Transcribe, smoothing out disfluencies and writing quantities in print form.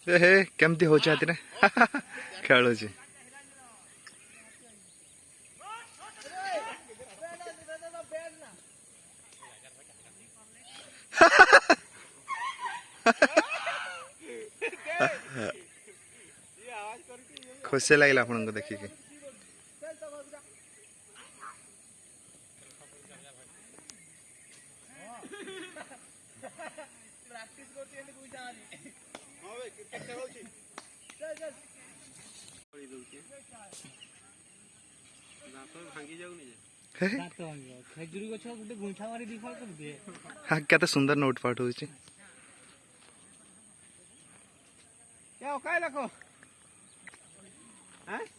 हे केमती हो चाहती ने खेलु छी खुशी लगे आपन को देखिए हाँ क्या सुंदर नोट पाठ हो क्या औकाय लको हैं